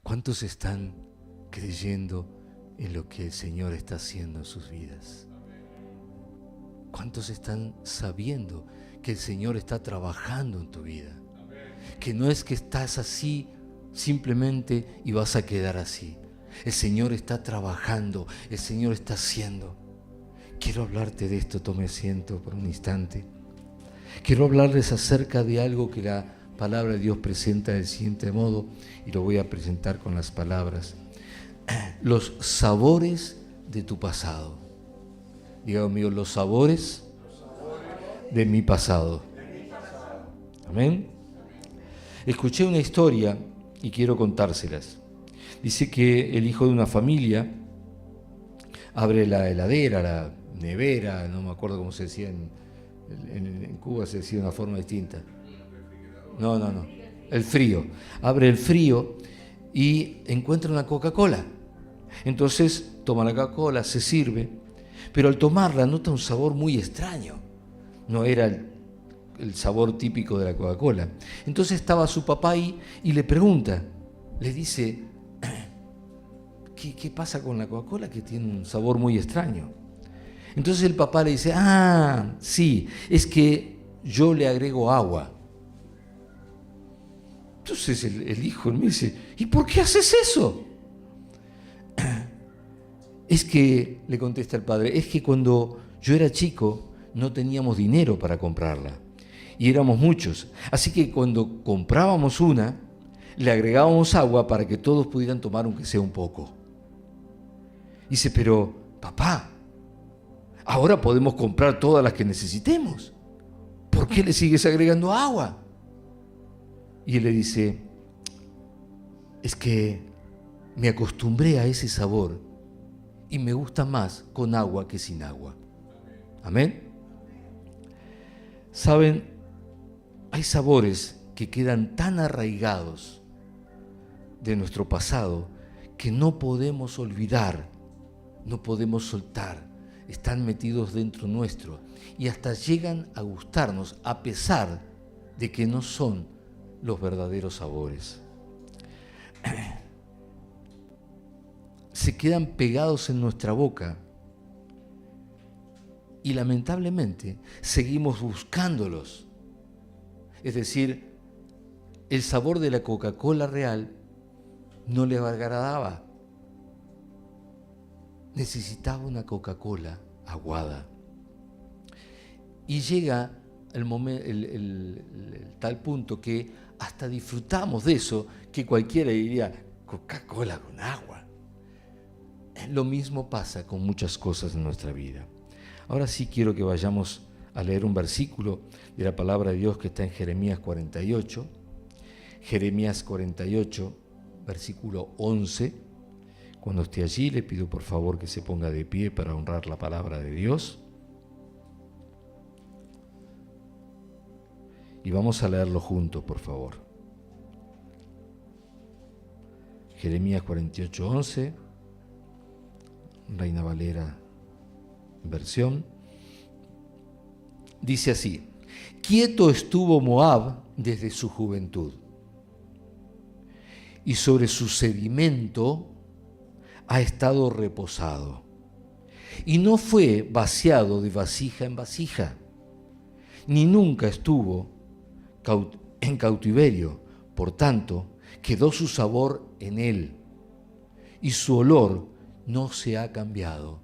¿Cuántos están creyendo en lo que el Señor está haciendo en sus vidas? ¿Cuántos están sabiendo que el Señor está trabajando en tu vida? Que no es que estás así simplemente y vas a quedar así. El Señor está trabajando, el Señor está haciendo. Quiero hablarte de esto, tome asiento por un instante. Quiero hablarles acerca de algo que la palabra de Dios presenta del siguiente modo, y lo voy a presentar con las palabras. Los sabores de tu pasado. Diga conmigo, los sabores de mi pasado. Amén. Escuché una historia y quiero contárselas. Dice que el hijo de una familia abre la heladera, la nevera, no me acuerdo cómo se decía en Cuba, se decía de una forma distinta. No, el frío. Abre el frío y encuentra una Coca-Cola. Entonces toma la Coca-Cola, se sirve, pero al tomarla nota un sabor muy extraño. No era el sabor típico de la Coca-Cola. Entonces estaba su papá ahí y le pregunta, le dice, ¿qué pasa con la Coca-Cola que tiene un sabor muy extraño? Entonces el papá le dice, sí, es que yo le agrego agua. Entonces el hijo me dice, ¿y por qué haces eso? Es que, le contesta el padre, es que cuando yo era chico no teníamos dinero para comprarla y éramos muchos. Así que cuando comprábamos una, le agregábamos agua para que todos pudieran tomar aunque sea un poco. Dice, pero papá, ahora podemos comprar todas las que necesitemos. ¿Por qué le sigues agregando agua? Y él le dice, es que me acostumbré a ese sabor y me gusta más con agua que sin agua. Amén. Saben, hay sabores que quedan tan arraigados de nuestro pasado que no podemos olvidar, no podemos soltar, están metidos dentro nuestro y hasta llegan a gustarnos a pesar de que no son los verdaderos sabores. Se quedan pegados en nuestra boca y lamentablemente seguimos buscándolos. Es decir, el sabor de la Coca-Cola real no le agradaba. Necesitaba una Coca-Cola aguada. Y llega el tal punto que hasta disfrutamos de eso, que cualquiera diría, Coca-Cola con agua. Lo mismo pasa con muchas cosas en nuestra vida. Ahora sí quiero que vayamos a leer un versículo de la palabra de Dios que está en Jeremías 48. Jeremías 48, versículo 11. Cuando esté allí, le pido por favor que se ponga de pie para honrar la palabra de Dios. Y vamos a leerlo juntos, por favor. Jeremías 48, 11. Reina Valera versión. Dice así: quieto estuvo Moab desde su juventud, y sobre su sedimento ha estado reposado, y no fue vaciado de vasija en vasija, ni nunca estuvo en cautiverio. Por tanto, quedó su sabor en él, y su olor no se ha cambiado.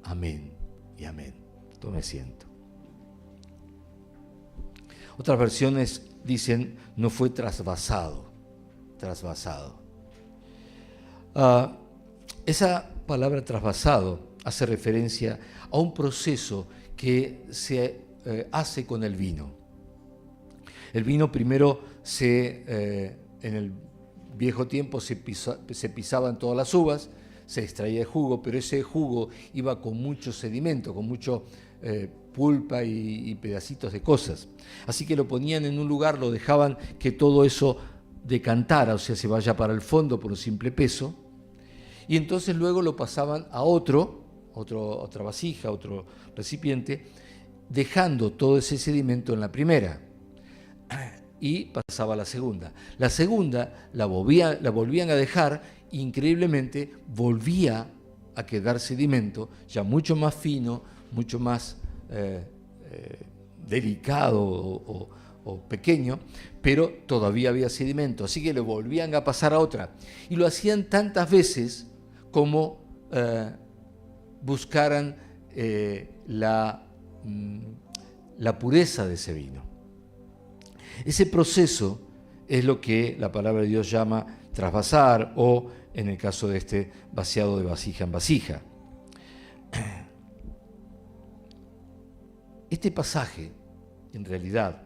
Amén y amén. Tome asiento. Otras versiones dicen, no fue trasvasado. Esa palabra trasvasado hace referencia a un proceso que se hace con el vino. El vino primero en el viejo tiempo se pisaban todas las uvas, se extraía el jugo, pero ese jugo iba con mucho sedimento, con mucho pulpa y pedacitos de cosas. Así que lo ponían en un lugar, lo dejaban que todo eso decantara, o sea, se vaya para el fondo por un simple peso, y entonces luego lo pasaban a otra vasija, otro recipiente, dejando todo ese sedimento en la primera. y pasaba a la segunda. La segunda la volvían a dejar, e increíblemente volvía a quedar sedimento, ya mucho más fino, mucho más delicado o pequeño, pero todavía había sedimento, así que le volvían a pasar a otra. Y lo hacían tantas veces como buscaran la pureza de ese vino. Ese proceso es lo que la palabra de Dios llama trasvasar, o en el caso de este, vaciado de vasija en vasija. Este pasaje, en realidad,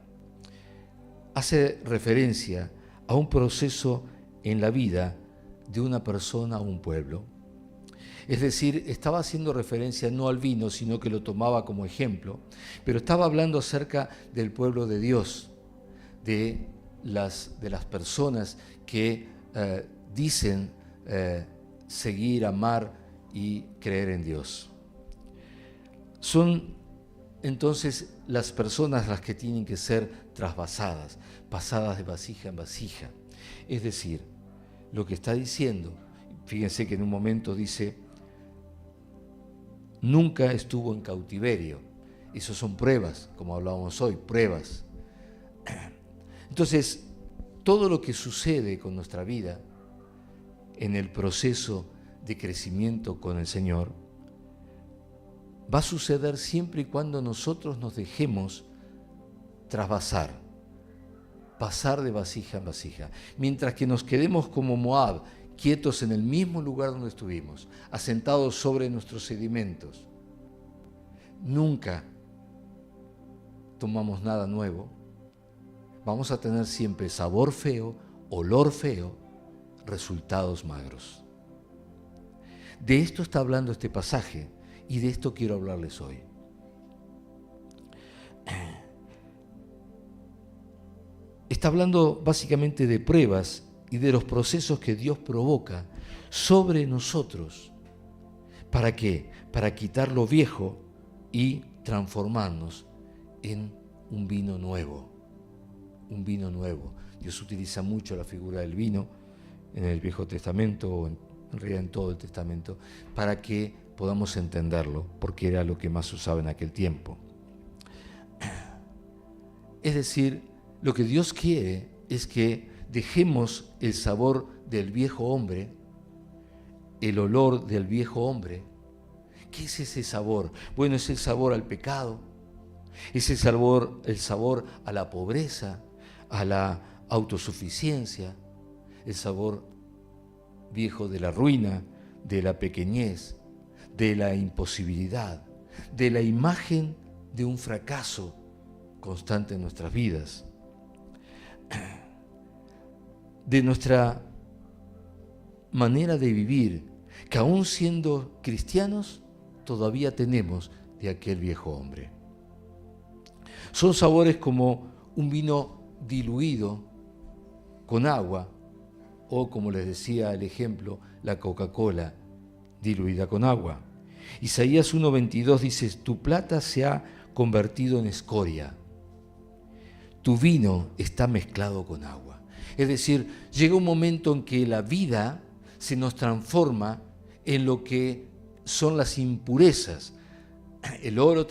hace referencia a un proceso en la vida de una persona o un pueblo. Es decir, estaba haciendo referencia no al vino, sino que lo tomaba como ejemplo, pero estaba hablando acerca del pueblo de Dios, de las personas que dicen seguir, amar y creer en Dios. Son entonces las personas las que tienen que ser trasvasadas, pasadas de vasija en vasija. Es decir, lo que está diciendo, fíjense que en un momento dice, nunca estuvo en cautiverio. Esas son pruebas, como hablábamos hoy, pruebas. Entonces, todo lo que sucede con nuestra vida en el proceso de crecimiento con el Señor va a suceder siempre y cuando nosotros nos dejemos trasvasar, pasar de vasija en vasija. Mientras que nos quedemos como Moab, quietos en el mismo lugar donde estuvimos, asentados sobre nuestros sedimentos, nunca tomamos nada nuevo, vamos a tener siempre sabor feo, olor feo, resultados magros. De esto está hablando este pasaje y de esto quiero hablarles hoy. Está hablando básicamente de pruebas y de los procesos que Dios provoca sobre nosotros. ¿Para qué? Para quitar lo viejo y transformarnos en un vino nuevo. Un vino nuevo. Dios utiliza mucho la figura del vino en el Viejo Testamento, o en realidad en todo el Testamento, para que podamos entenderlo, porque era lo que más se usaba en aquel tiempo. Es decir, lo que Dios quiere es que dejemos el sabor del viejo hombre, el olor del viejo hombre. ¿Qué es ese sabor? Bueno, es el sabor al pecado, es el sabor a la pobreza, a la autosuficiencia, el sabor viejo de la ruina, de la pequeñez, de la imposibilidad, de la imagen de un fracaso constante en nuestras vidas, de nuestra manera de vivir, que aún siendo cristianos todavía tenemos de aquel viejo hombre. Son sabores como un vino diluido con agua, o como les decía el ejemplo, la Coca-Cola diluida con agua. Isaías 1:22 dice, tu plata se ha convertido en escoria, tu vino está mezclado con agua. Es decir, llega un momento en que la vida se nos transforma en lo que son las impurezas. El oro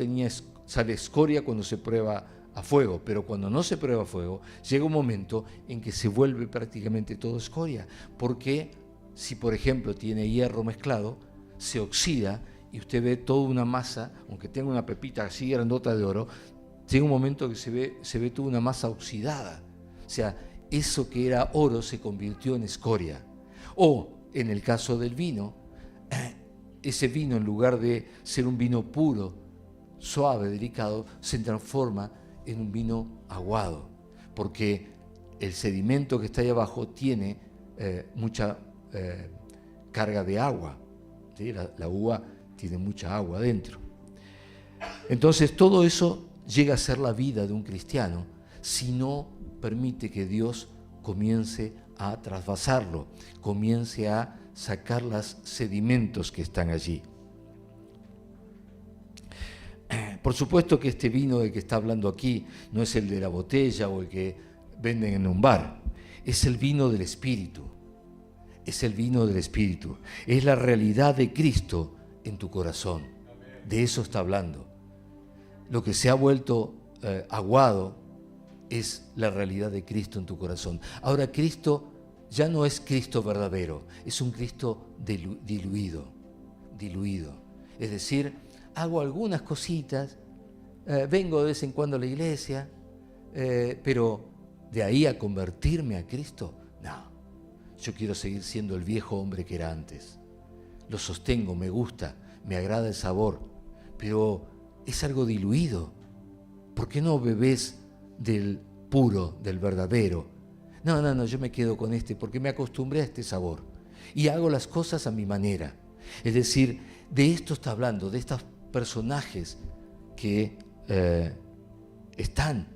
sale escoria cuando se prueba a fuego, pero cuando no se prueba a fuego, llega un momento en que se vuelve prácticamente todo escoria, porque si por ejemplo tiene hierro mezclado, se oxida y usted ve toda una masa, aunque tenga una pepita así grandota de oro, llega un momento que se ve toda una masa oxidada. O sea, eso que era oro se convirtió en escoria. O, en el caso del vino, ese vino, en lugar de ser un vino puro, suave, delicado, se transforma en un vino aguado, porque el sedimento que está ahí abajo tiene mucha carga de agua, ¿sí? La uva tiene mucha agua dentro. Entonces todo eso llega a ser la vida de un cristiano si no permite que Dios comience a trasvasarlo, comience a sacar los sedimentos que están allí. Por supuesto que este vino del que está hablando aquí no es el de la botella o el que venden en un bar. Es el vino del Espíritu. Es el vino del Espíritu. Es la realidad de Cristo en tu corazón. De eso está hablando. Lo que se ha vuelto aguado es la realidad de Cristo en tu corazón. Ahora, Cristo ya no es Cristo verdadero, es un Cristo diluido. Es decir, hago algunas cositas, vengo de vez en cuando a la iglesia, pero de ahí a convertirme a Cristo, no. Yo quiero seguir siendo el viejo hombre que era antes. Lo sostengo, me gusta, me agrada el sabor, pero es algo diluido. ¿Por qué no bebés del puro, del verdadero? No, yo me quedo con este porque me acostumbré a este sabor y hago las cosas a mi manera. Es decir, de esto está hablando, de estos personajes que están,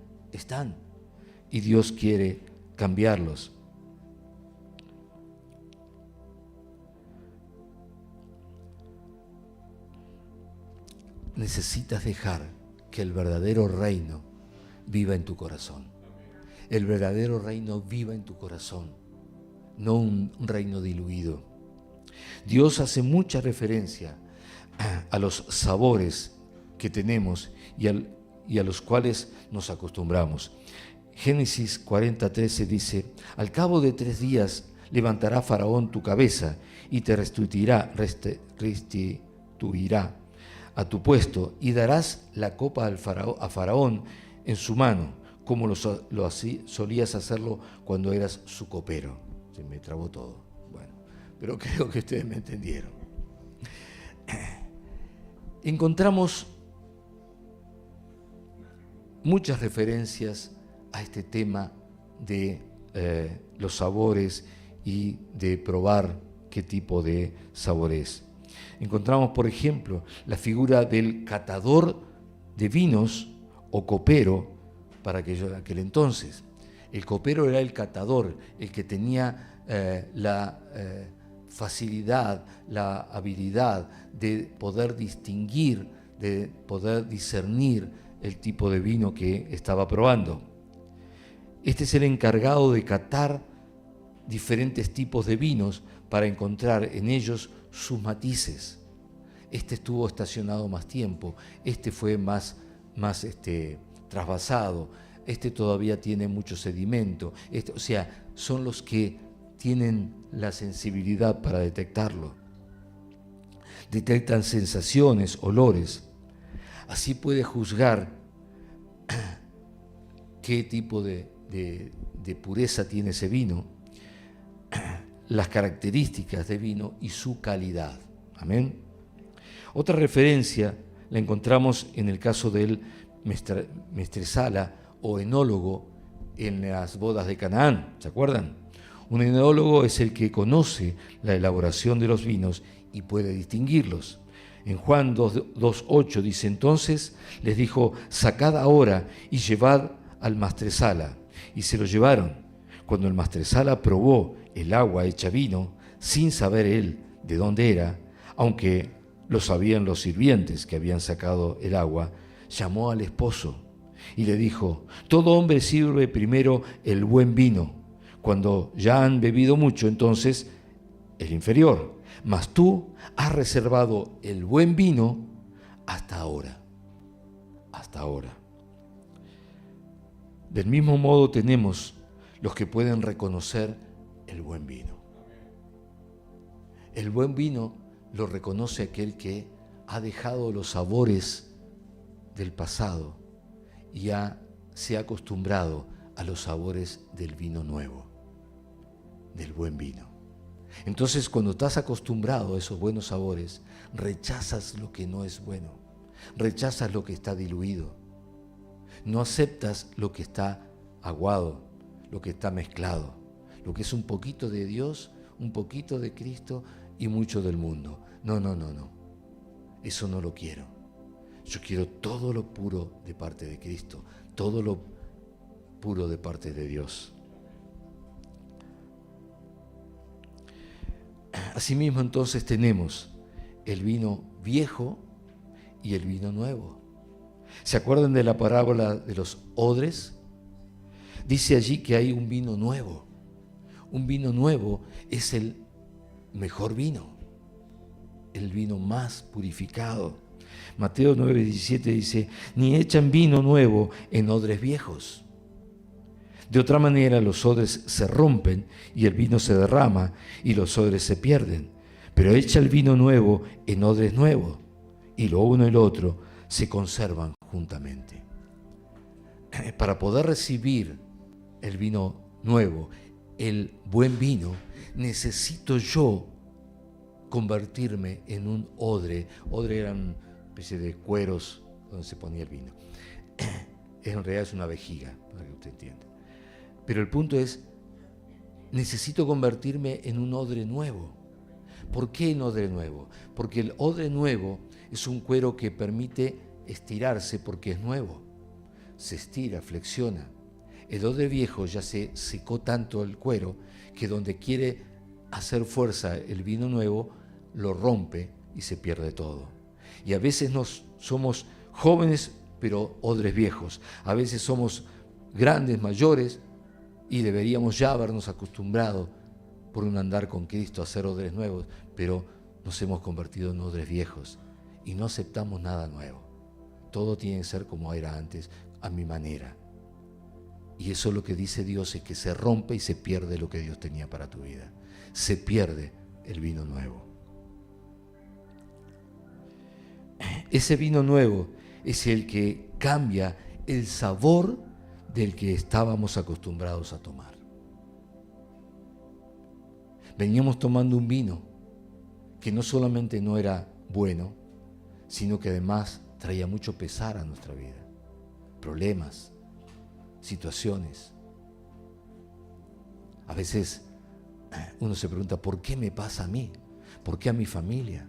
y Dios quiere cambiarlos. Necesitas dejar que el verdadero reino viva en tu corazón. El verdadero reino viva en tu corazón, no un reino diluido. Dios hace mucha referencia a los sabores que tenemos y a los cuales nos acostumbramos. Génesis 40:13 dice: al cabo de 3 días levantará Faraón tu cabeza y te restituirá a tu puesto, y darás la copa a Faraón en su mano, como lo solías hacerlo cuando eras su copero. Se me trabó todo. Bueno, pero creo que ustedes me entendieron. Encontramos muchas referencias a este tema de los sabores y de probar qué tipo de sabor es. Encontramos, por ejemplo, la figura del catador de vinos o copero para aquel entonces. El copero era el catador, el que tenía la facilidad, la habilidad de poder distinguir, de poder discernir el tipo de vino que estaba probando. Este es el encargado de catar diferentes tipos de vinos para encontrar en ellos sus matices. Este estuvo estacionado más tiempo, este fue más trasvasado, este todavía tiene mucho sedimento. O sea, son los que tienen la sensibilidad para detectarlo. Detectan sensaciones, olores. Así puede juzgar qué tipo de pureza tiene ese vino, las características de vino y su calidad. Amén. Otra referencia la encontramos en el caso del mestresala o enólogo en las bodas de Canaán. ¿Se acuerdan? Un enólogo es el que conoce la elaboración de los vinos y puede distinguirlos. En Juan 2:8 dice: entonces les dijo: sacad ahora y llevad al mastresala. Y se lo llevaron. Cuando el mastresala probó el agua hecha vino, sin saber él de dónde era, aunque lo sabían los sirvientes que habían sacado el agua, llamó al esposo y le dijo: todo hombre sirve primero el buen vino. Cuando ya han bebido mucho, entonces el inferior. Mas tú has reservado el buen vino hasta ahora. Hasta ahora. Del mismo modo tenemos los que pueden reconocer el buen vino. El buen vino lo reconoce aquel que ha dejado los sabores del pasado y se ha acostumbrado a los sabores del vino nuevo, del buen vino. Entonces, cuando estás acostumbrado a esos buenos sabores, rechazas lo que no es bueno, rechazas lo que está diluido, no aceptas lo que está aguado, lo que está mezclado, lo que es un poquito de Dios, un poquito de Cristo y mucho del mundo. No. Eso no lo quiero. Yo quiero todo lo puro de parte de Cristo, todo lo puro de parte de Dios. Asimismo, entonces tenemos el vino viejo y el vino nuevo. ¿Se acuerdan de la parábola de los odres? Dice allí que hay un vino nuevo. Un vino nuevo es el mejor vino, el vino más purificado. Mateo 9:17 dice, ni echan vino nuevo en odres viejos. De otra manera los odres se rompen y el vino se derrama y los odres se pierden. Pero echa el vino nuevo en odres nuevos y lo uno y lo otro se conservan juntamente. Para poder recibir el vino nuevo, el buen vino, necesito yo convertirme en un odre. Odre eran una especie de cueros donde se ponía el vino. En realidad es una vejiga, para que usted entienda. Pero el punto es, necesito convertirme en un odre nuevo. ¿Por qué en odre nuevo? Porque el odre nuevo es un cuero que permite estirarse porque es nuevo. Se estira, flexiona. El odre viejo ya se secó tanto el cuero que donde quiere hacer fuerza el vino nuevo, lo rompe y se pierde todo. Y a veces somos jóvenes, pero odres viejos. A veces somos grandes, mayores, y deberíamos ya habernos acostumbrado por un andar con Cristo a hacer odres nuevos, pero nos hemos convertido en odres viejos y no aceptamos nada nuevo. Todo tiene que ser como era antes, a mi manera. Y eso lo que dice Dios es que se rompe y se pierde lo que Dios tenía para tu vida. Se pierde el vino nuevo. Ese vino nuevo es el que cambia el sabor del que estábamos acostumbrados a tomar. Veníamos tomando un vino que no solamente no era bueno, sino que además traía mucho pesar a nuestra vida. Problemas, situaciones. A veces uno se pregunta, ¿por qué me pasa a mí? ¿Por qué a mi familia?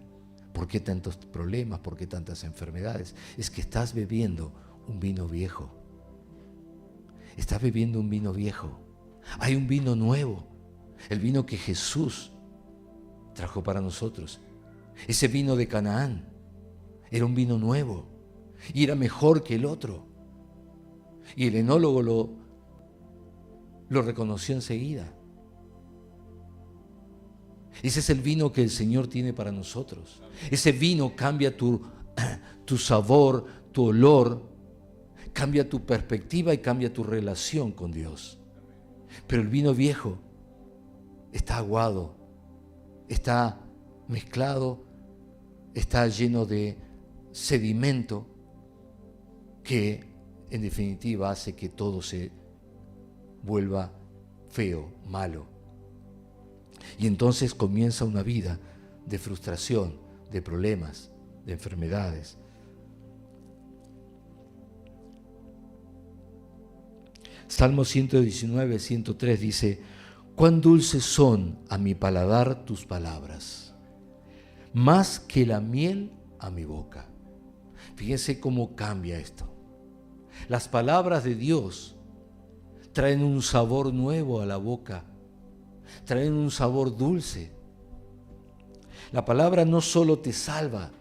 ¿Por qué tantos problemas? ¿Por qué tantas enfermedades? Es que estás bebiendo un vino viejo. Estás bebiendo un vino viejo. Hay un vino nuevo, el vino que Jesús trajo para nosotros. Ese vino de Canaán era un vino nuevo y era mejor que el otro. Y el enólogo lo reconoció enseguida. Ese es el vino que el Señor tiene para nosotros. Ese vino cambia tu sabor, tu olor, cambia tu perspectiva y cambia tu relación con Dios. Pero el vino viejo está aguado, está mezclado, está lleno de sedimento que en definitiva hace que todo se vuelva feo, malo. Y entonces comienza una vida de frustración, de problemas, de enfermedades. Salmo 119, 103 dice, cuán dulces son a mi paladar tus palabras, más que la miel a mi boca. Fíjense cómo cambia esto. Las palabras de Dios traen un sabor nuevo a la boca, traen un sabor dulce. La palabra no solo te salva,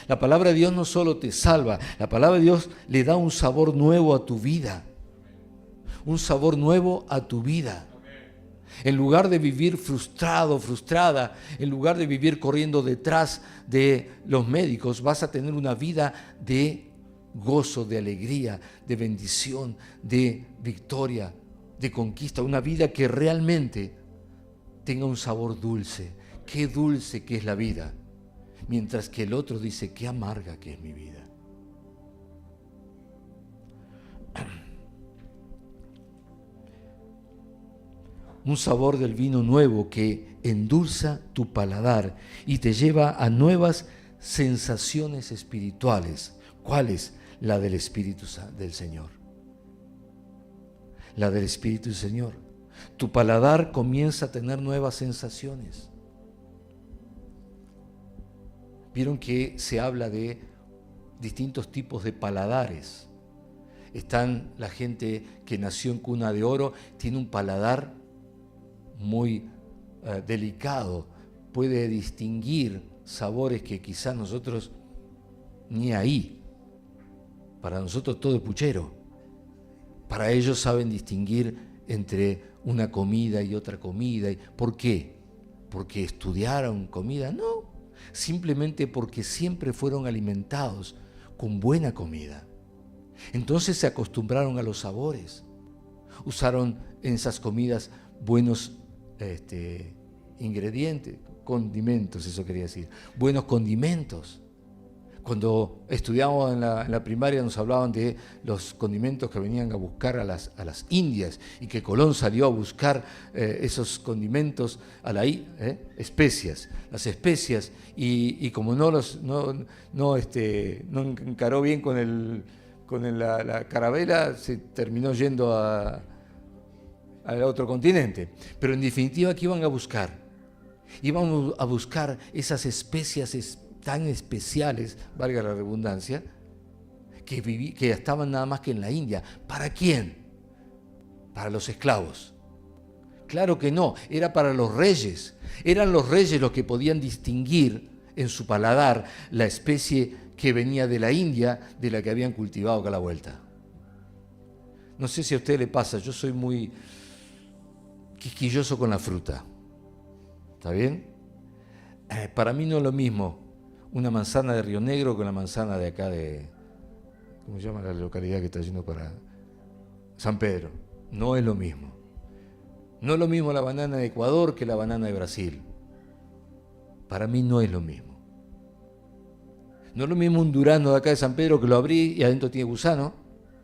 la palabra de Dios no solo te salva, la palabra de Dios le da un sabor nuevo a tu vida. Un sabor nuevo a tu vida. En lugar de vivir frustrado, frustrada, en lugar de vivir corriendo detrás de los médicos, vas a tener una vida de gozo, de alegría, de bendición, de victoria, de conquista. Una vida que realmente tenga un sabor dulce. Qué dulce que es la vida. Mientras que el otro dice, qué amarga que es mi vida. Un sabor del vino nuevo que endulza tu paladar y te lleva a nuevas sensaciones espirituales. ¿Cuál es? La del Espíritu del Señor. La del Espíritu del Señor. Tu paladar comienza a tener nuevas sensaciones. Vieron que se habla de distintos tipos de paladares. Están la gente que nació en cuna de oro, tiene un paladar muy delicado, puede distinguir sabores que quizás nosotros ni ahí. Para nosotros todo es puchero. Para ellos saben distinguir entre una comida y otra comida. ¿Por qué? ¿Porque estudiaron comida? No, simplemente porque siempre fueron alimentados con buena comida. Entonces se acostumbraron a los sabores. Usaron en esas comidas buenos ingredientes, condimentos, eso quería decir, buenos condimentos. Cuando estudiábamos en la primaria nos hablaban de los condimentos que venían a buscar a las Indias y que Colón salió a buscar esos condimentos a especias, las especias, y como no encaró bien con la carabela, se terminó yendo al otro continente. Pero en definitiva, ¿qué iban a buscar? Iban a buscar esas especias tan especiales, valga la redundancia, que estaban nada más que en la India. ¿Para quién? ¿Para los esclavos? Claro que no, era para los reyes. Eran los reyes los que podían distinguir en su paladar la especie que venía de la India de la que habían cultivado acá a la vuelta. No sé si a usted le pasa, yo soy muy quisquilloso con la fruta. ¿Está bien? Para mí no es lo mismo una manzana de Río Negro con la manzana de acá ¿cómo se llama la localidad que está yendo para San Pedro? No es lo mismo. No es lo mismo la banana de Ecuador que la banana de Brasil. Para mí no es lo mismo. No es lo mismo un durazno de acá de San Pedro que lo abrí y adentro tiene gusano,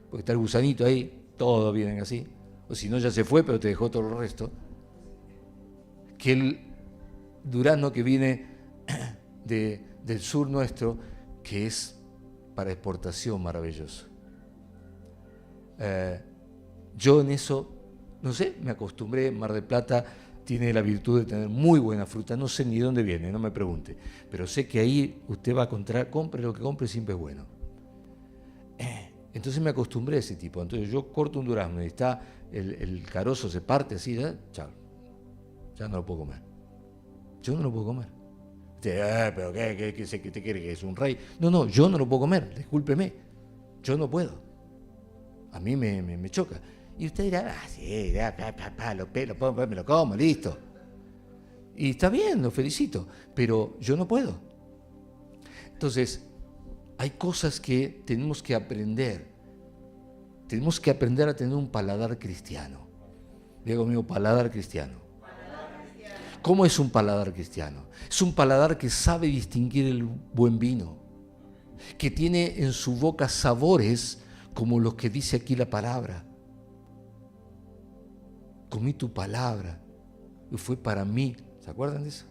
porque está el gusanito ahí, todos vienen así, o si no ya se fue pero te dejó todo el resto, que el durazno que viene del sur nuestro, que es para exportación maravilloso. Yo en eso, no sé, me acostumbré. Mar del Plata tiene la virtud de tener muy buena fruta, no sé ni de dónde viene, no me pregunte, pero sé que ahí usted va a encontrar, compre lo que compre, siempre es bueno. Entonces me acostumbré a ese tipo. Entonces yo corto un durazno y está el carozo, se parte así, chao, ya no lo puedo comer. Yo no lo puedo comer. Pero ¿qué te quiere que es un rey? No, yo no lo puedo comer, discúlpeme, yo no puedo. A mí me choca. Y usted dirá, sí, me lo como, listo. Y está bien, lo felicito, pero yo no puedo. Entonces, hay cosas que tenemos que aprender. Tenemos que aprender a tener un paladar cristiano. Digo conmigo, paladar cristiano. ¿Cómo es un paladar cristiano? Es un paladar que sabe distinguir el buen vino, que tiene en su boca sabores como los que dice aquí la palabra. Comí tu palabra y fue para mí. ¿Se acuerdan de eso?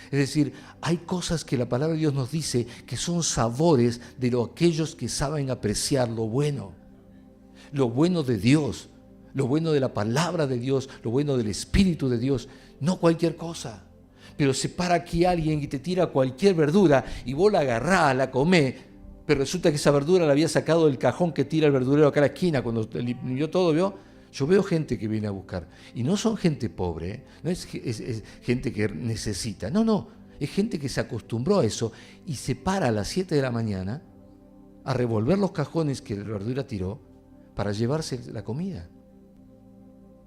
Es decir, hay cosas que la palabra de Dios nos dice que son sabores de aquellos que saben apreciar lo bueno de Dios, lo bueno de la palabra de Dios, lo bueno del Espíritu de Dios, no cualquier cosa. Pero se para aquí alguien y te tira cualquier verdura y vos la agarrás, la comés, pero resulta que esa verdura la había sacado del cajón que tira el verdurero acá a la esquina, cuando limpió todo, ¿vio? Yo veo gente que viene a buscar, y no son gente pobre, no es gente que necesita, no, es gente que se acostumbró a eso y se para a las 7 de la mañana a revolver los cajones que la verdura tiró para llevarse la comida.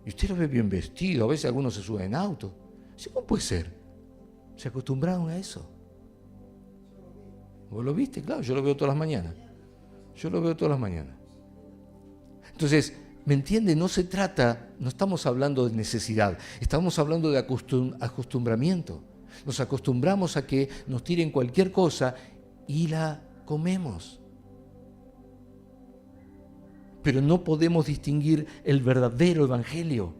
Y usted lo ve bien vestido, a veces algunos se suben en auto. ¿Cómo puede ser? Se acostumbraron a eso. ¿Vos lo viste? Claro, yo lo veo todas las mañanas. Entonces, ¿me entiende? No se trata, no estamos hablando de necesidad, estamos hablando de acostumbramiento. Nos acostumbramos a que nos tiren cualquier cosa y la comemos. Pero no podemos distinguir el verdadero evangelio,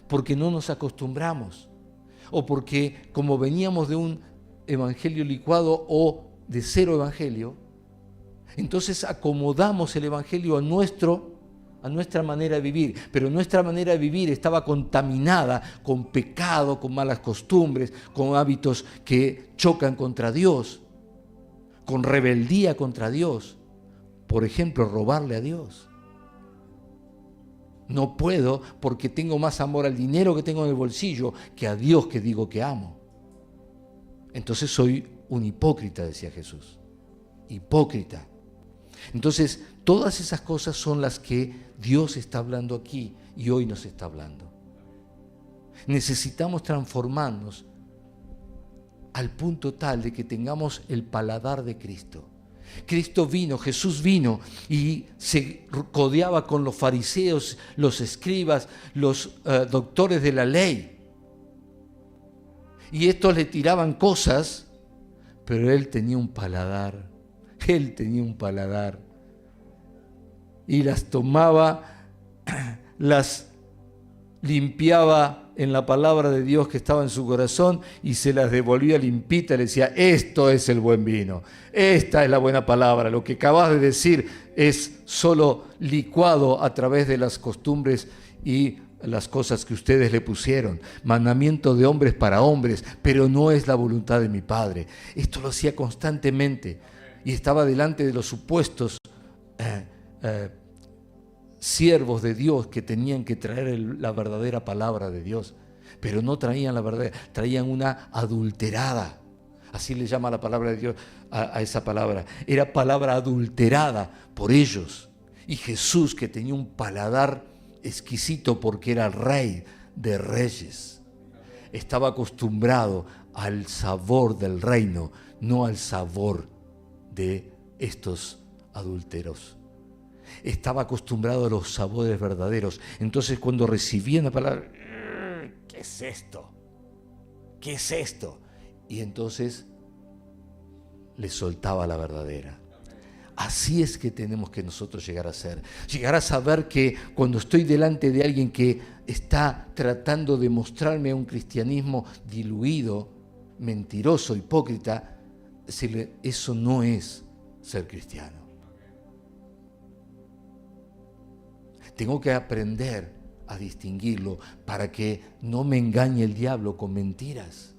porque no nos acostumbramos, o porque como veníamos de un evangelio licuado o de cero evangelio, entonces acomodamos el evangelio a nuestra manera de vivir, pero nuestra manera de vivir estaba contaminada con pecado, con malas costumbres, con hábitos que chocan contra Dios, con rebeldía contra Dios. Por ejemplo, robarle a Dios. No puedo porque tengo más amor al dinero que tengo en el bolsillo que a Dios que digo que amo. Entonces soy un hipócrita, decía Jesús. Hipócrita. Entonces, todas esas cosas son las que Dios está hablando aquí y hoy nos está hablando. Necesitamos transformarnos al punto tal de que tengamos el paladar de Cristo. Cristo vino, Jesús vino y se codeaba con los fariseos, los escribas, los doctores de la ley. Y estos le tiraban cosas, pero él tenía un paladar. Él tenía un paladar. Y las tomaba, las limpiaba en la palabra de Dios que estaba en su corazón y se las devolvía limpita y le decía, esto es el buen vino, esta es la buena palabra, lo que acabas de decir es solo licuado a través de las costumbres y las cosas que ustedes le pusieron, mandamiento de hombres para hombres, pero no es la voluntad de mi Padre. Esto lo hacía constantemente y estaba delante de los supuestos siervos de Dios que tenían que traer la verdadera palabra de Dios, pero no traían la verdad, traían una adulterada. Así le llama la palabra de Dios a esa palabra. Era palabra adulterada por ellos. Y Jesús, que tenía un paladar exquisito porque era el Rey de Reyes, estaba acostumbrado al sabor del reino, no al sabor de estos adúlteros. Estaba acostumbrado a los sabores verdaderos. Entonces, cuando recibían la palabra, ¿qué es esto? ¿Qué es esto? Y entonces les soltaba la verdadera. Así es que tenemos que nosotros llegar a ser. Llegar a saber que cuando estoy delante de alguien que está tratando de mostrarme un cristianismo diluido, mentiroso, hipócrita, decirle, eso no es ser cristiano. Tengo que aprender a distinguirlo para que no me engañe el diablo con mentiras.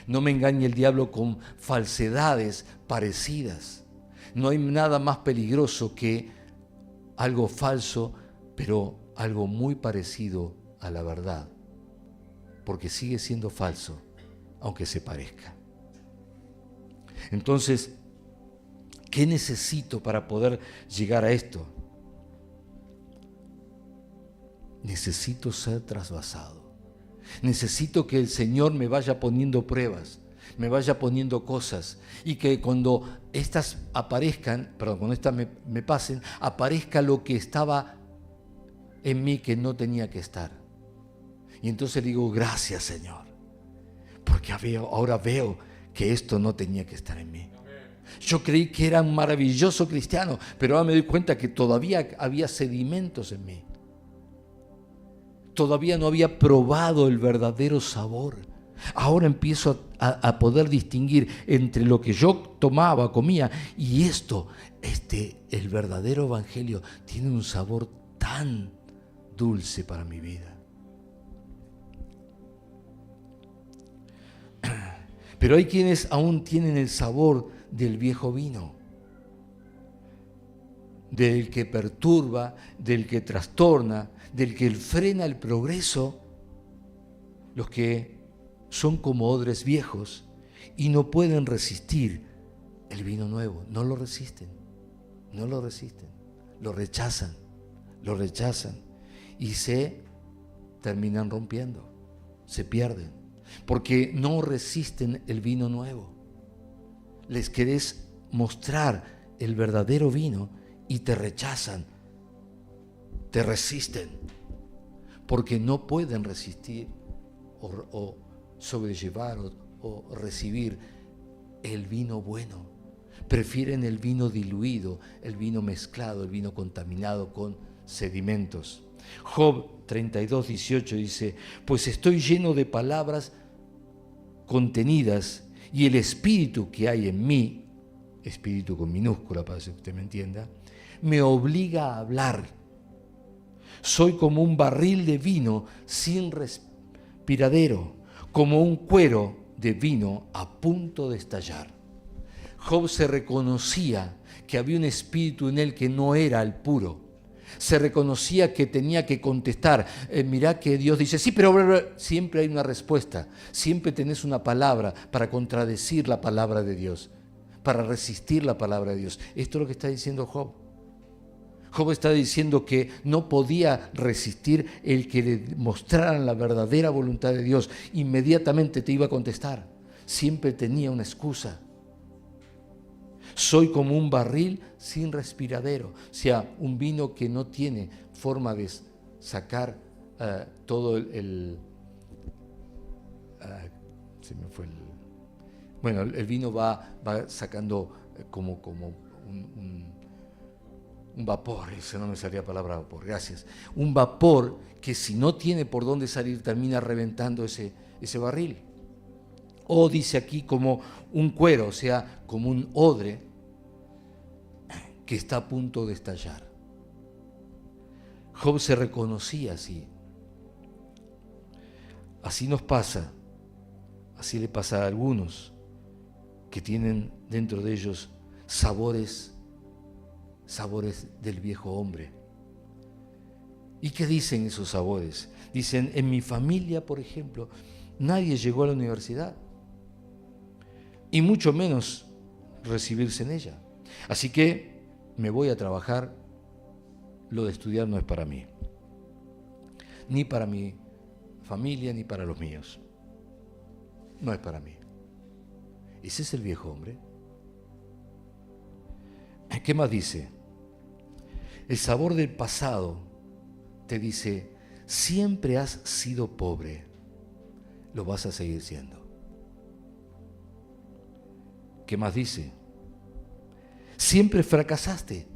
No me engañe el diablo con falsedades parecidas. No hay nada más peligroso que algo falso, pero algo muy parecido a la verdad. Porque sigue siendo falso, aunque se parezca. Entonces, ¿qué necesito para poder llegar a esto? Necesito ser trasvasado. Necesito que el Señor me vaya poniendo pruebas, me vaya poniendo cosas y que cuando estas aparezcan, cuando estas me pasen, aparezca lo que estaba en mí que no tenía que estar. Y entonces digo, gracias Señor, porque ahora veo que esto no tenía que estar en mí. Yo creí que era un maravilloso cristiano, pero ahora me doy cuenta que todavía había sedimentos en mí. Todavía no había probado el verdadero sabor. Ahora empiezo a poder distinguir entre lo que yo tomaba, comía, y esto, el verdadero evangelio tiene un sabor tan dulce para mi vida. Pero hay quienes aún tienen el sabor del viejo vino, del que perturba, del que trastorna, del que frena el progreso, los que son como odres viejos y no pueden resistir el vino nuevo, no lo resisten, lo rechazan y se terminan rompiendo, se pierden, porque no resisten el vino nuevo. Les querés mostrar el verdadero vino y te rechazan, te resisten, porque no pueden resistir o sobrellevar o recibir el vino bueno. Prefieren el vino diluido, el vino mezclado, el vino contaminado con sedimentos. Job 32:18 dice, pues estoy lleno de palabras contenidas y el espíritu que hay en mí, espíritu con minúscula para que usted me entienda, me obliga a hablar. Soy como un barril de vino sin respiradero, como un cuero de vino a punto de estallar. Job se reconocía que había un espíritu en él que no era el puro. Se reconocía que tenía que contestar. Mirá que Dios dice, sí, pero siempre hay una respuesta. Siempre tenés una palabra para contradecir la palabra de Dios. para resistir la palabra de Dios. Esto es lo que está diciendo Job. Job está diciendo que no podía resistir el que le mostraran la verdadera voluntad de Dios. Inmediatamente te iba a contestar. Siempre tenía una excusa. Soy como un barril sin respiradero. O sea, un vino que no tiene forma de sacar todo se me fue bueno, el vino va sacando como un vapor, eso no me salía la palabra vapor, gracias. Un vapor que si no tiene por dónde salir termina reventando ese barril. O dice aquí como un cuero, o sea, como un odre que está a punto de estallar. Job se reconocía así. Así nos pasa, así le pasa a algunos que tienen dentro de ellos sabores del viejo hombre. ¿Y qué dicen esos sabores? Dicen, en mi familia, por ejemplo, nadie llegó a la universidad, y mucho menos recibirse en ella. Así que me voy a trabajar, lo de estudiar no es para mí, ni para mi familia, ni para los míos. No es para mí. Ese es el viejo hombre. ¿Qué más dice? El sabor del pasado te dice, siempre has sido pobre, lo vas a seguir siendo. ¿Qué más dice? Siempre fracasaste,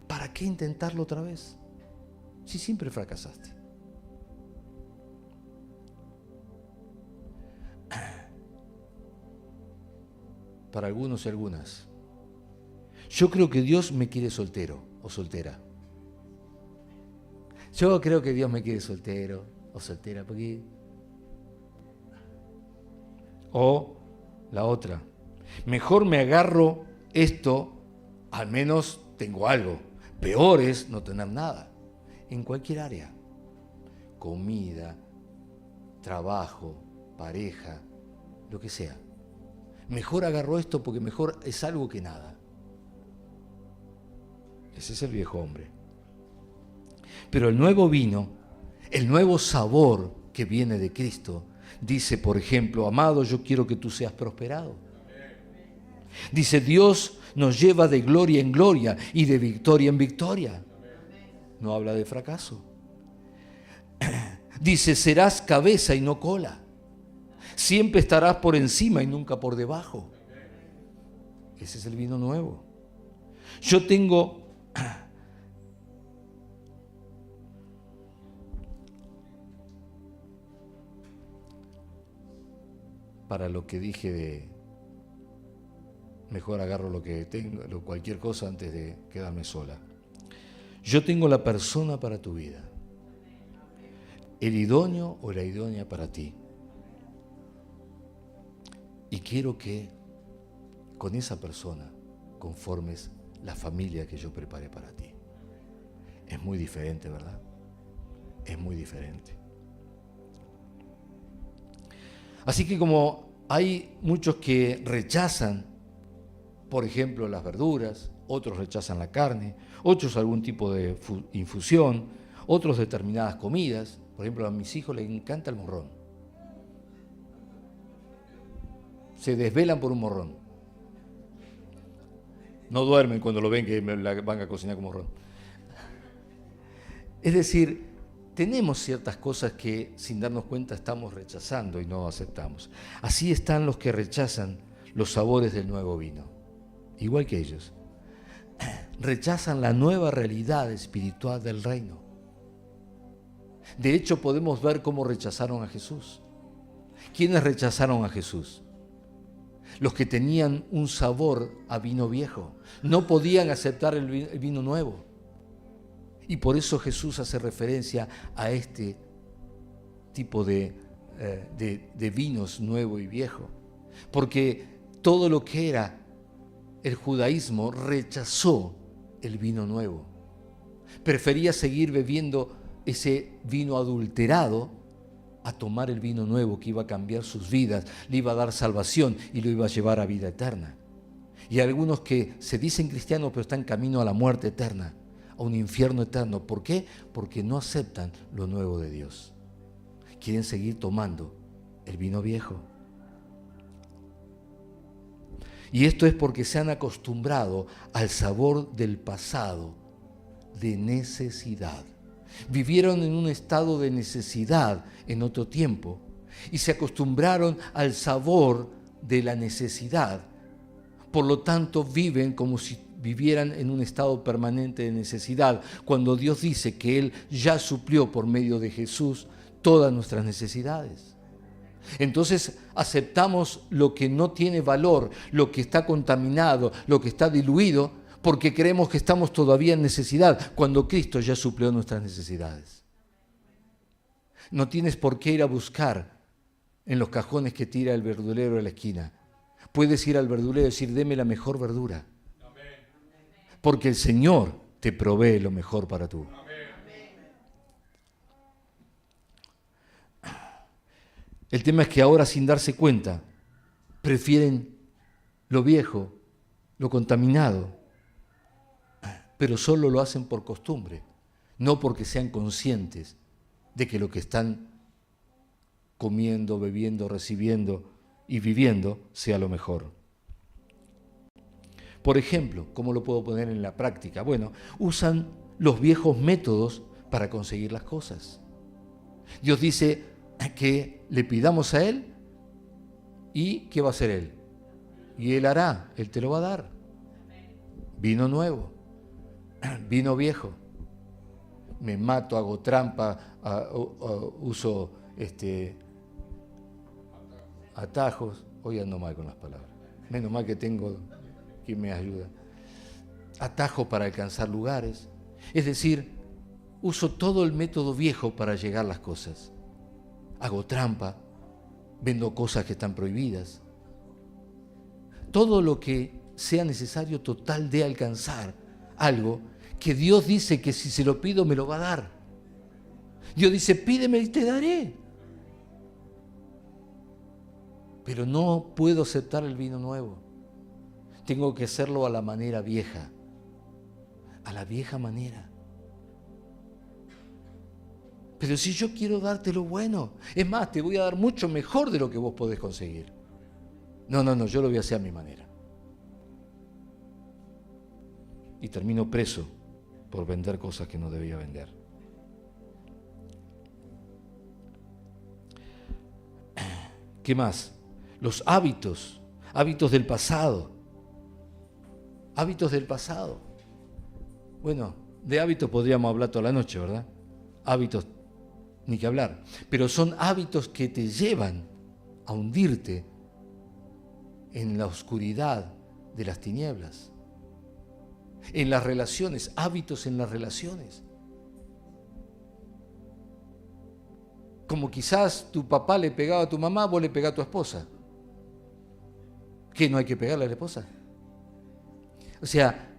¿para qué intentarlo otra vez? Si siempre fracasaste. Para algunos y algunas, yo creo que Dios me quiere soltero o soltera. Yo creo que Dios me quiere soltero o soltera, porque... O la otra, mejor me agarro esto, al menos tengo algo. Peor es no tener nada, en cualquier área. Comida, trabajo, pareja, lo que sea. Mejor agarro esto porque mejor es algo que nada. Ese es el viejo hombre. Pero el nuevo vino, el nuevo sabor que viene de Cristo, dice, por ejemplo, amado, yo quiero que tú seas prosperado. Dice, Dios nos lleva de gloria en gloria y de victoria en victoria. No habla de fracaso. Dice, serás cabeza y no cola. Siempre estarás por encima y nunca por debajo. Ese es el vino nuevo. Yo tengo para lo que dije de mejor agarro lo que tengo, cualquier cosa antes de quedarme sola. Yo tengo la persona para tu vida, el idóneo o la idónea para ti. Y quiero que con esa persona conformes la familia que yo preparé para ti. Es muy diferente, ¿verdad? Es muy diferente. Así que como hay muchos que rechazan, por ejemplo, las verduras, otros rechazan la carne, otros algún tipo de infusión, otros determinadas comidas. Por ejemplo, a mis hijos les encanta el morrón. Se desvelan por un morrón. No duermen cuando lo ven que me la van a cocinar con morrón. Es decir, tenemos ciertas cosas que sin darnos cuenta estamos rechazando y no aceptamos. Así están los que rechazan los sabores del nuevo vino, igual que ellos. Rechazan la nueva realidad espiritual del reino. De hecho, podemos ver cómo rechazaron a Jesús. ¿Quiénes rechazaron a Jesús? Los que tenían un sabor a vino viejo. No podían aceptar el vino nuevo. Y por eso Jesús hace referencia a este tipo de vinos nuevo y viejo. Porque todo lo que era el judaísmo rechazó el vino nuevo. Prefería seguir bebiendo ese vino adulterado a tomar el vino nuevo que iba a cambiar sus vidas, le iba a dar salvación y lo iba a llevar a vida eterna. Y hay algunos que se dicen cristianos pero están camino a la muerte eterna, a un infierno eterno. ¿Por qué? Porque no aceptan lo nuevo de Dios. Quieren seguir tomando el vino viejo. Y esto es porque se han acostumbrado al sabor del pasado, de necesidad. Vivieron en un estado de necesidad en otro tiempo y se acostumbraron al sabor de la necesidad. Por lo tanto, viven como si vivieran en un estado permanente de necesidad, cuando Dios dice que Él ya suplió por medio de Jesús todas nuestras necesidades. Entonces aceptamos lo que no tiene valor, lo que está contaminado, lo que está diluido, porque creemos que estamos todavía en necesidad, cuando Cristo ya suplió nuestras necesidades. No tienes por qué ir a buscar en los cajones que tira el verdulero de la esquina. Puedes ir al verdulero y decir, deme la mejor verdura. Porque el Señor te provee lo mejor para tú. El tema es que ahora, sin darse cuenta, prefieren lo viejo, lo contaminado, pero solo lo hacen por costumbre, no porque sean conscientes de que lo que están comiendo, bebiendo, recibiendo y viviendo sea lo mejor. Por ejemplo, ¿cómo lo puedo poner en la práctica? Bueno, usan los viejos métodos para conseguir las cosas. Dios dice que le pidamos a Él y ¿qué va a hacer Él? Y Él hará, Él te lo va a dar. Vino nuevo, vino viejo. Me mato, hago trampa, uso atajos. Hoy ando mal con las palabras. Menos mal que tengo quien me ayuda. Atajos para alcanzar lugares. Es decir, uso todo el método viejo para llegar a las cosas. Hago trampa, vendo cosas que están prohibidas. Todo lo que sea necesario total de alcanzar algo que Dios dice que si se lo pido me lo va a dar. Dios dice, pídeme y te daré. Pero no puedo aceptar el vino nuevo. Tengo que hacerlo a la manera vieja, a la vieja manera. Pero si yo quiero darte lo bueno, es más, te voy a dar mucho mejor de lo que vos podés conseguir. No, yo lo voy a hacer a mi manera. Y termino preso por vender cosas que no debía vender. ¿Qué más? Los hábitos del pasado. Hábitos del pasado. Bueno, de hábitos podríamos hablar toda la noche, ¿verdad? Hábitos, ni que hablar. Pero son hábitos que te llevan a hundirte en la oscuridad de las tinieblas. En las relaciones, hábitos en las relaciones. Como quizás tu papá le pegaba a tu mamá, vos le pegás a tu esposa. ¿Qué, no hay que pegarle a la esposa? O sea,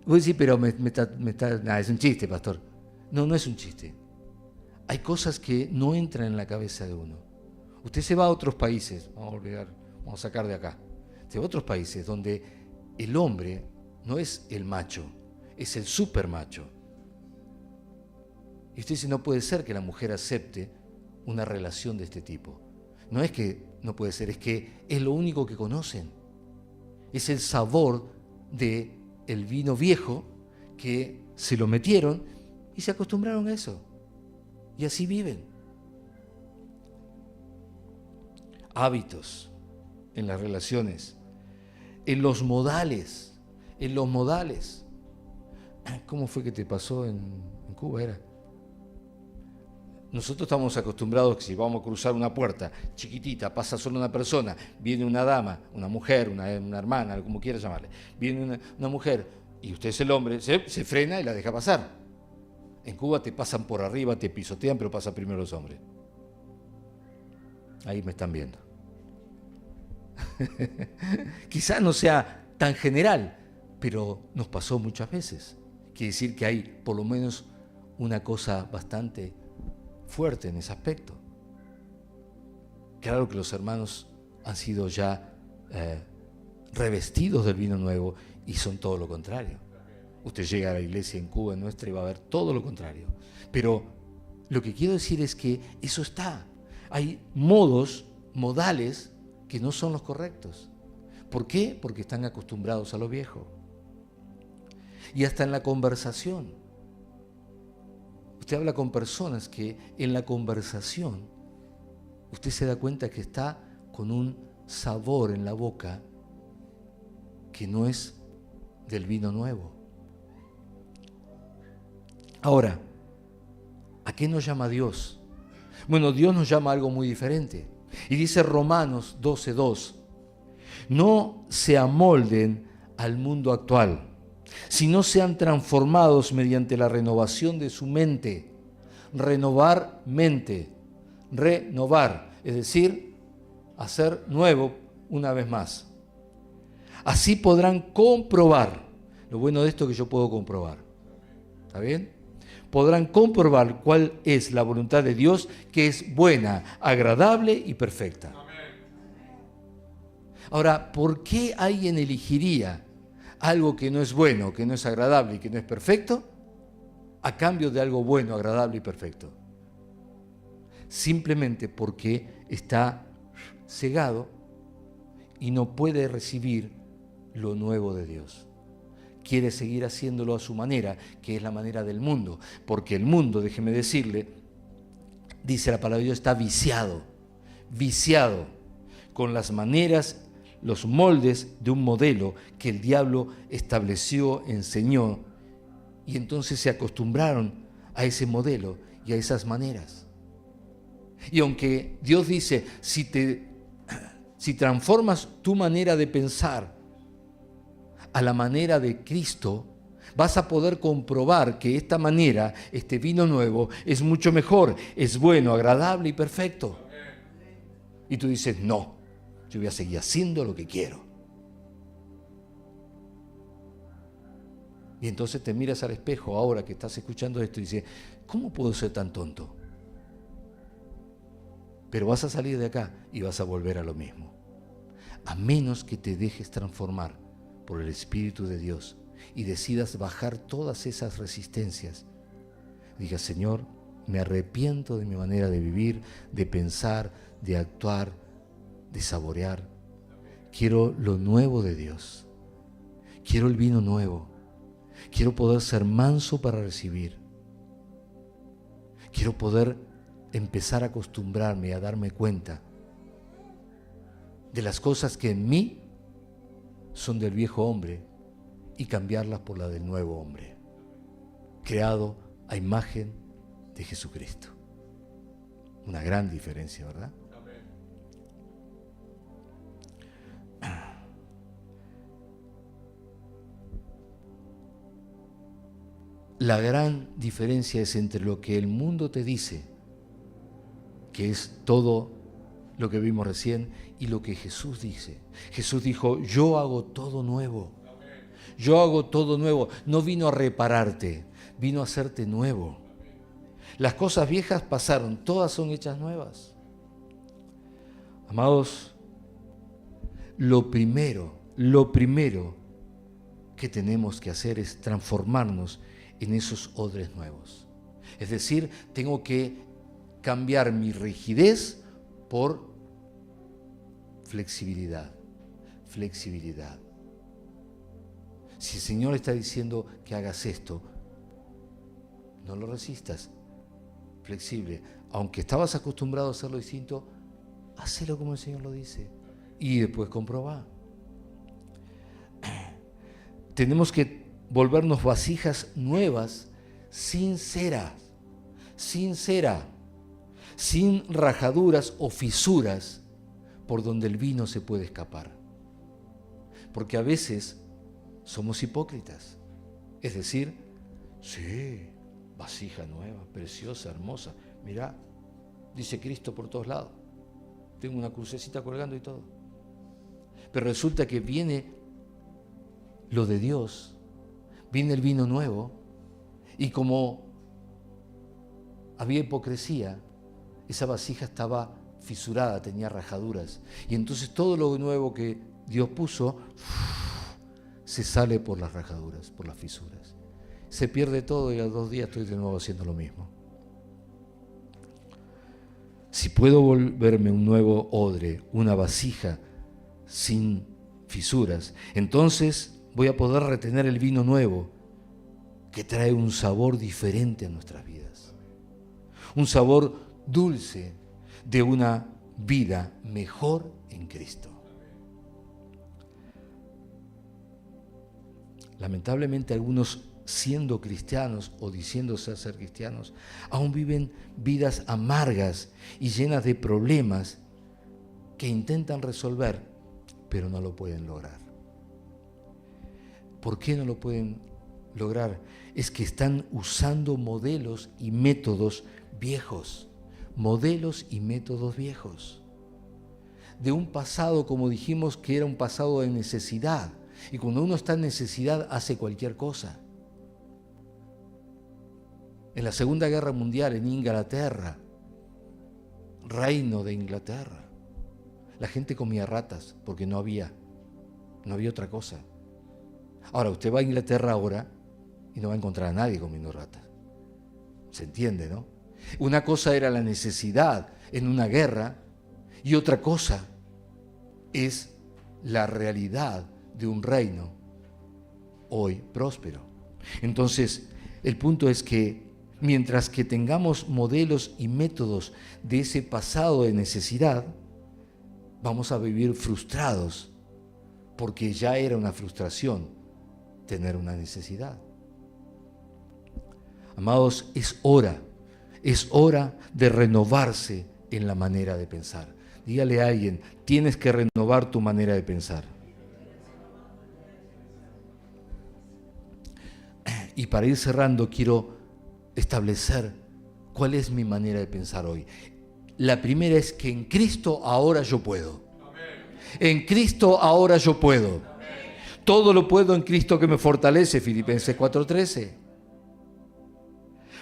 vos decís, pero es un chiste, pastor. No es un chiste. Hay cosas que no entran en la cabeza de uno. Usted se va a otros países, vamos a sacar de acá, de otros países donde el hombre no es el macho, es el supermacho. Y usted dice, no puede ser que la mujer acepte una relación de este tipo. No es que no puede ser, es que es lo único que conocen. Es el sabor del vino viejo que se lo metieron y se acostumbraron a eso. Y así viven. Hábitos en las relaciones, en los modales. ¿Cómo fue que te pasó en Cuba? Nosotros estamos acostumbrados que si vamos a cruzar una puerta chiquitita, pasa solo una persona, viene una dama, una mujer, una hermana, como quiera llamarle, viene una mujer y usted es el hombre, se frena y la deja pasar. En Cuba te pasan por arriba, te pisotean, pero pasan primero los hombres. Ahí me están viendo. Quizás no sea tan general, pero nos pasó muchas veces. Quiere decir que hay por lo menos una cosa bastante fuerte en ese aspecto. Claro que los hermanos han sido ya revestidos del vino nuevo y son todo lo contrario. Usted llega a la iglesia en Cuba, en nuestra, y va a ver todo lo contrario. Pero lo que quiero decir es que eso está. Hay modales que no son los correctos. ¿Por qué? Porque están acostumbrados a lo viejo. Y hasta en la conversación. Usted habla con personas que en la conversación usted se da cuenta que está con un sabor en la boca que no es del vino nuevo. Ahora, ¿a qué nos llama Dios? Bueno, Dios nos llama a algo muy diferente. Y dice Romanos 12:2, no se amolden al mundo actual, sino sean transformados mediante la renovación de su mente. Renovar mente, renovar, es decir, hacer nuevo una vez más. Así podrán comprobar, lo bueno de esto es que yo puedo comprobar, ¿está bien? Podrán comprobar cuál es la voluntad de Dios, que es buena, agradable y perfecta. Ahora, ¿por qué alguien elegiría algo que no es bueno, que no es agradable y que no es perfecto, a cambio de algo bueno, agradable y perfecto? Simplemente porque está cegado y no puede recibir lo nuevo de Dios. Quiere seguir haciéndolo a su manera, que es la manera del mundo, porque el mundo, déjeme decirle, dice la palabra de Dios, está viciado con las maneras, los moldes de un modelo que el diablo estableció, enseñó, y entonces se acostumbraron a ese modelo y a esas maneras. Y aunque Dios dice, si transformas tu manera de pensar a la manera de Cristo, vas a poder comprobar que esta manera, este vino nuevo, es mucho mejor, es bueno, agradable y perfecto. Y tú dices, no, yo voy a seguir haciendo lo que quiero. Y entonces te miras al espejo ahora que estás escuchando esto y dices, ¿cómo puedo ser tan tonto? Pero vas a salir de acá y vas a volver a lo mismo. A menos que te dejes transformar por el Espíritu de Dios y decidas bajar todas esas resistencias. Diga, Señor, me arrepiento de mi manera de vivir, de pensar, de actuar, de saborear. Quiero lo nuevo de Dios. Quiero el vino nuevo. Quiero poder ser manso para recibir. Quiero poder empezar a acostumbrarme, a darme cuenta de las cosas que en mí son del viejo hombre y cambiarlas por la del nuevo hombre, creado a imagen de Jesucristo. Una gran diferencia, ¿verdad? La gran diferencia es entre lo que el mundo te dice, que es todo lo que vimos recién, y lo que Jesús dice. Jesús dijo, yo hago todo nuevo. Yo hago todo nuevo. No vino a repararte, vino a hacerte nuevo. Las cosas viejas pasaron, todas son hechas nuevas. Amados, lo primero que tenemos que hacer es transformarnos en esos odres nuevos. Es decir, tengo que cambiar mi rigidez por flexibilidad. Si el Señor está diciendo que hagas esto, no lo resistas. Flexible. Aunque estabas acostumbrado a hacerlo distinto, hacelo como el Señor lo dice. Y después comprobá. Tenemos que volvernos vasijas nuevas, sinceras, sin rajaduras o fisuras por donde el vino se puede escapar. Porque a veces somos hipócritas. Es decir, sí, vasija nueva, preciosa, hermosa. Mirá, dice Cristo por todos lados. Tengo una crucecita colgando y todo. Pero resulta que viene lo de Dios, viene el vino nuevo, y como había hipocresía, esa vasija estaba fisurada, tenía rajaduras. Y entonces todo lo nuevo que Dios puso, se sale por las rajaduras, por las fisuras. Se pierde todo y a los 2 días estoy de nuevo haciendo lo mismo. Si puedo volverme un nuevo odre, una vasija sin fisuras, entonces voy a poder retener el vino nuevo que trae un sabor diferente a nuestras vidas. Un sabor dulce de una vida mejor en Cristo. Lamentablemente algunos, siendo cristianos o diciéndose ser cristianos, aún viven vidas amargas y llenas de problemas que intentan resolver, pero no lo pueden lograr. ¿Por qué no lo pueden lograr? Es que están usando modelos y métodos viejos. Modelos y métodos viejos. De un pasado, como dijimos, que era un pasado de necesidad. Y cuando uno está en necesidad, hace cualquier cosa. En la Segunda Guerra Mundial, en Inglaterra, reino de Inglaterra, la gente comía ratas porque no había otra cosa. Ahora, usted va a Inglaterra ahora y no va a encontrar a nadie comiendo ratas. ¿Se entiende, no? Una cosa era la necesidad en una guerra y otra cosa es la realidad de un reino hoy próspero. Entonces, el punto es que mientras que tengamos modelos y métodos de ese pasado de necesidad, vamos a vivir frustrados, porque ya era una frustración tener una necesidad. Amados, es hora de renovarse en la manera de pensar. Dígale a alguien, tienes que renovar tu manera de pensar. Y para ir cerrando, quiero establecer cuál es mi manera de pensar hoy. La primera es que en Cristo ahora yo puedo. En Cristo ahora yo puedo. Todo lo puedo en Cristo que me fortalece, Filipenses 4:13.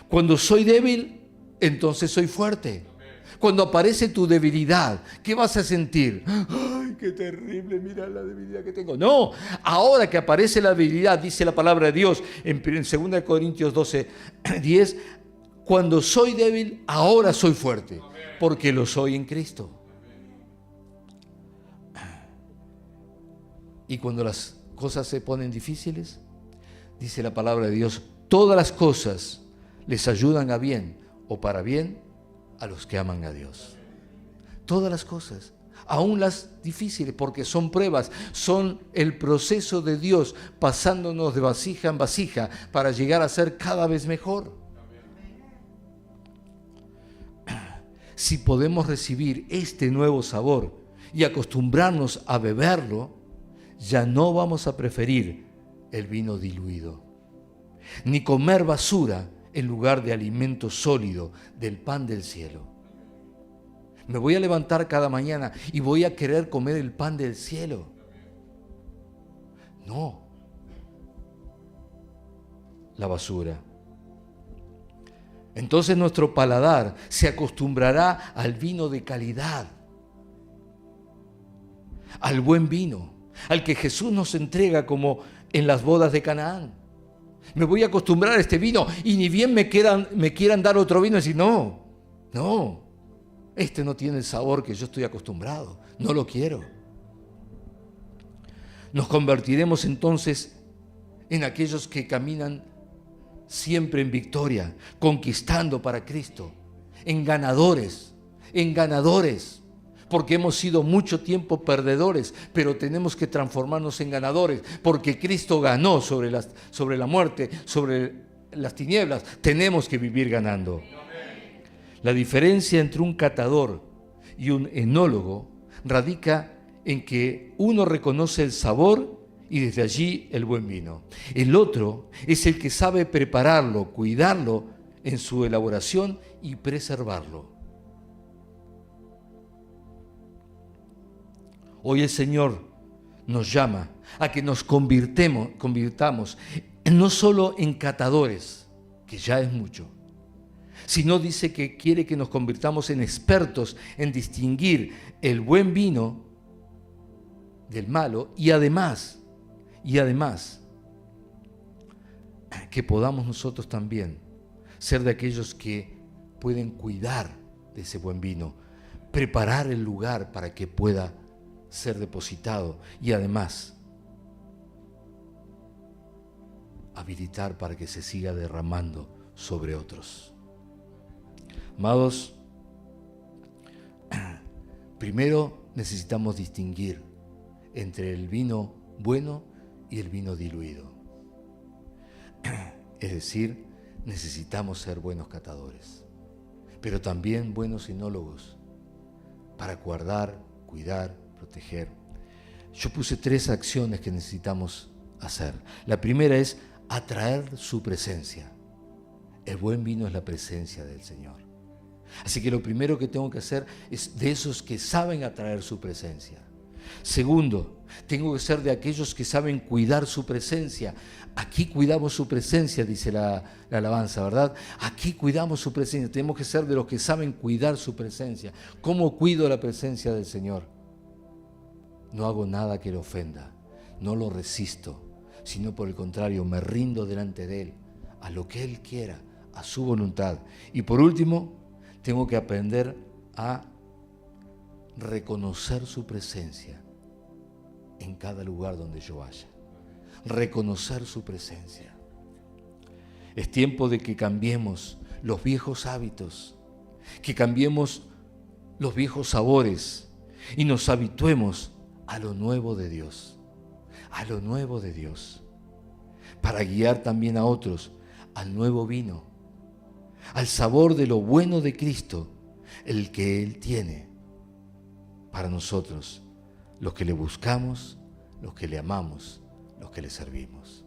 Cuando soy débil, entonces soy fuerte. Cuando aparece tu debilidad, ¿qué vas a sentir? ¡Ay, qué terrible! Mira la debilidad que tengo. No, ahora que aparece la debilidad, dice la palabra de Dios en 2 Corintios 12:10, cuando soy débil, ahora soy fuerte, porque lo soy en Cristo. Y cuando las cosas se ponen difíciles, dice la palabra de Dios, todas las cosas les ayudan a bien o para bien a los que aman a Dios. Todas las cosas, aún las difíciles, porque son pruebas, son el proceso de Dios pasándonos de vasija en vasija para llegar a ser cada vez mejor. Si podemos recibir este nuevo sabor y acostumbrarnos a beberlo, ya no vamos a preferir el vino diluido, ni comer basura en lugar de alimento sólido del pan del cielo. Me voy a levantar cada mañana y voy a querer comer el pan del cielo. No, la basura. Entonces nuestro paladar se acostumbrará al vino de calidad, al buen vino, al que Jesús nos entrega como en las bodas de Canaán. Me voy a acostumbrar a este vino y ni bien me quieran dar otro vino y decir, no, este no tiene el sabor que yo estoy acostumbrado, no lo quiero. Nos convertiremos entonces en aquellos que caminan siempre en victoria, conquistando para Cristo, en ganadores, porque hemos sido mucho tiempo perdedores, pero tenemos que transformarnos en ganadores, porque Cristo ganó sobre la muerte, sobre las tinieblas. Tenemos que vivir ganando. La diferencia entre un catador y un enólogo radica en que uno reconoce el sabor y desde allí el buen vino. El otro es el que sabe prepararlo, cuidarlo en su elaboración y preservarlo. Hoy el Señor nos llama a que nos convirtamos no solo en catadores, que ya es mucho, sino dice que quiere que nos convirtamos en expertos en distinguir el buen vino del malo y además, que podamos nosotros también ser de aquellos que pueden cuidar de ese buen vino, preparar el lugar para que pueda ser depositado y además habilitar para que se siga derramando sobre otros. Amados, primero necesitamos distinguir entre el vino bueno y el vino diluido. Es decir, necesitamos ser buenos catadores, pero también buenos enólogos para guardar, cuidar, proteger. Yo puse 3 acciones que necesitamos hacer. La primera es atraer su presencia. El buen vino es la presencia del Señor. Así que lo primero que tengo que hacer es de esos que saben atraer su presencia. Segundo, tengo que ser de aquellos que saben cuidar su presencia. Aquí cuidamos su presencia, dice la alabanza, ¿verdad? Aquí cuidamos su presencia. Tenemos que ser de los que saben cuidar su presencia. ¿Cómo cuido la presencia del Señor? No hago nada que le ofenda, no lo resisto, sino por el contrario, me rindo delante de Él, a lo que Él quiera, a su voluntad. Y por último, tengo que aprender a reconocer su presencia en cada lugar donde yo vaya. Reconocer su presencia. Es tiempo de que cambiemos los viejos hábitos, que cambiemos los viejos sabores y nos habituemos a lo nuevo de Dios, a lo nuevo de Dios, para guiar también a otros al nuevo vino, al sabor de lo bueno de Cristo, el que Él tiene para nosotros, los que le buscamos, los que le amamos, los que le servimos.